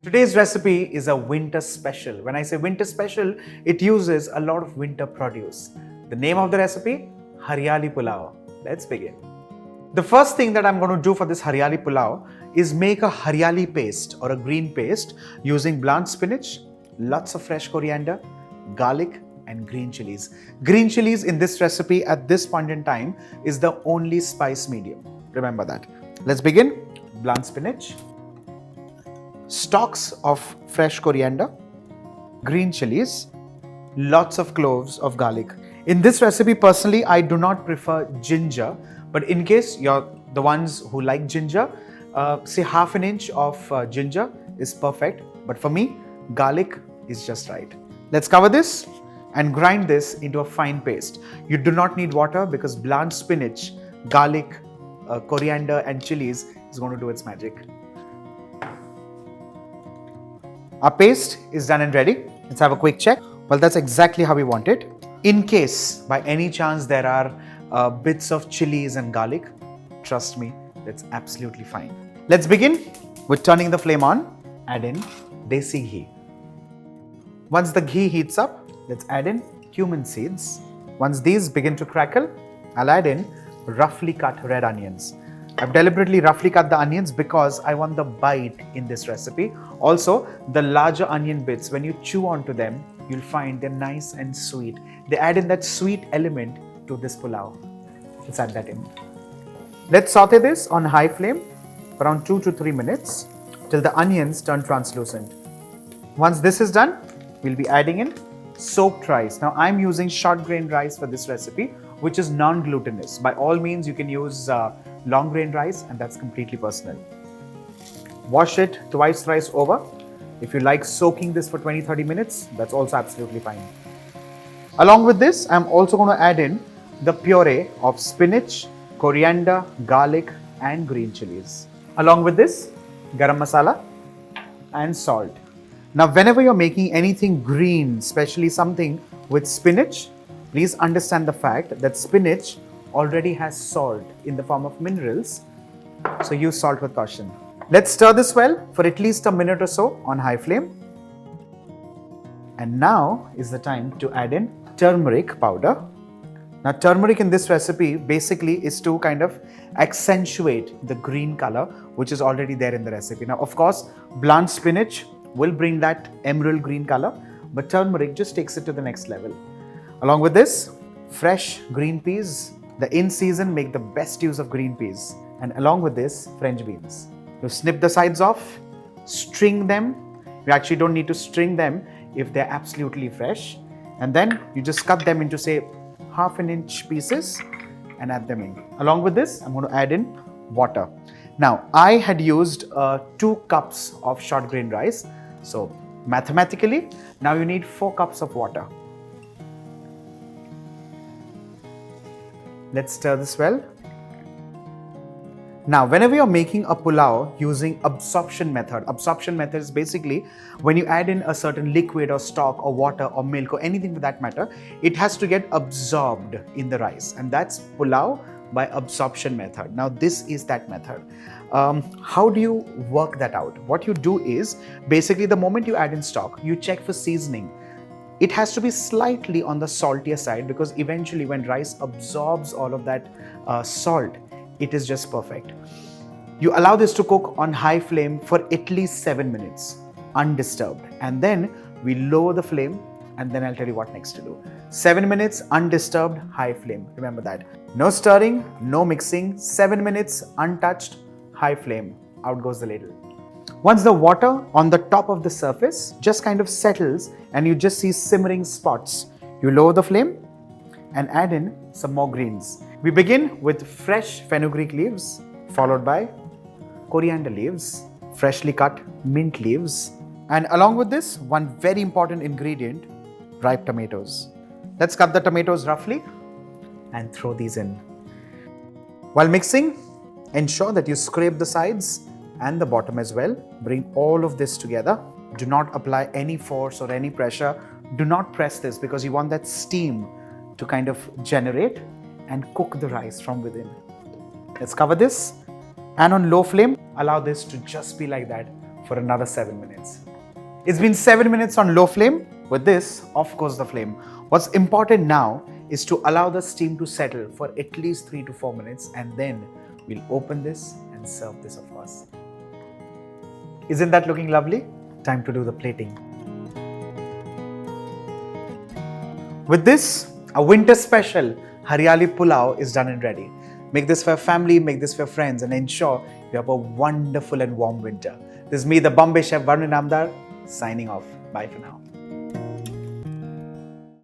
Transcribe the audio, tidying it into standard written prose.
Today's recipe is a winter special. When I say winter special, it uses a lot of winter produce. The name of the recipe? Hariyali Pulao. Let's begin. The first thing that I'm going to do for this Hariyali Pulao is make a Hariyali paste or a green paste using blanched spinach, lots of fresh coriander, garlic and green chilies. Green chilies in this recipe at this point in time is the only spice medium. Remember that. Let's begin. Blanched spinach, stalks of fresh coriander, green chilies, lots of cloves of garlic. In this recipe, personally, I do not prefer ginger, but in case you're the ones who like ginger, say half an inch of ginger is perfect. But for me, garlic is just right. Let's cover this and grind this into a fine paste. You do not need water because blanched spinach, garlic, coriander and chilies is going to do its magic. Our paste is done and ready. Let's have a quick check. Well, that's exactly how we want it. In case by any chance there are bits of chilies and garlic, trust me, that's absolutely fine. Let's begin with turning the flame on. Add in desi ghee. Once the ghee heats up, let's add in cumin seeds. Once these begin to crackle, I'll add in roughly cut red onions. I've deliberately roughly cut the onions because I want the bite in this recipe. Also, the larger onion bits, when you chew onto them, you'll find they're nice and sweet. They add in that sweet element to this pulao. Let's add that in. Let's saute this on high flame for around 2 to 3 minutes till the onions turn translucent. Once this is done, we'll be adding in soaked rice. Now, I'm using short grain rice for this recipe, which is non-glutinous. By all means, you can use long grain rice, and that's completely personal. Wash it twice, thrice over. If you like soaking this for 20-30 minutes, that's also absolutely fine. Along with this, I'm also going to add in the puree of spinach, coriander, garlic and green chilies. Along with this, garam masala and salt. Now, whenever you're making anything green, especially something with spinach, please understand the fact that spinach already has salt in the form of minerals, so use salt with caution. Let's stir this well for at least a minute or so on high flame. And now is the time to add in turmeric powder. Now, turmeric in this recipe basically is to kind of accentuate the green color which is already there in the recipe. Now, of course, blanched spinach will bring that emerald green color, but turmeric just takes it to the next level. Along with this, fresh green peas. The in-season make the best use of green peas. And along with this, French beans. You snip the sides off, string them. You actually don't need to string them if they're absolutely fresh. And then you just cut them into, say, half an inch pieces and add them in. Along with this, I'm going to add in water. Now, I had used 2 cups of short grain rice. So mathematically, now you need 4 cups of water. Let's stir this well. Now, whenever you're making a pulao using absorption method is basically when you add in a certain liquid or stock or water or milk or anything for that matter, it has to get absorbed in the rice, and that's pulao by absorption method. Now, this is that method. How do you work that out? What you do is basically the moment you add in stock, you check for seasoning. It has to be slightly on the saltier side because eventually when rice absorbs all of that salt, it is just perfect. You allow this to cook on high flame for at least 7 minutes, undisturbed. And then we lower the flame, and then I'll tell you what next to do. 7 minutes, undisturbed, high flame. Remember that. No stirring, no mixing, 7 minutes, untouched, high flame. Out goes the ladle. Once the water on the top of the surface just kind of settles and you just see simmering spots, you lower the flame and add in some more greens. We begin with fresh fenugreek leaves, followed by coriander leaves, freshly cut mint leaves, and along with this, one very important ingredient, ripe tomatoes. Let's cut the tomatoes roughly and throw these in. While mixing, ensure that you scrape the sides and the bottom as well. Bring all of this together. Do not apply any force or any pressure. Do not press this because you want that steam to kind of generate and cook the rice from within. Let's cover this and on low flame, allow this to just be like that for another 7 minutes. It's been 7 minutes on low flame. With this, of course, the flame. What's important now is to allow the steam to settle for at least 3 to 4 minutes, and then we'll open this and serve this, of course. Isn't that looking lovely? Time to do the plating. With this, a winter special Hariyali Pulao is done and ready. Make this for your family, make this for your friends, and ensure you have a wonderful and warm winter. This is me, the Bombay Chef Varun Inamdar, signing off. Bye for now.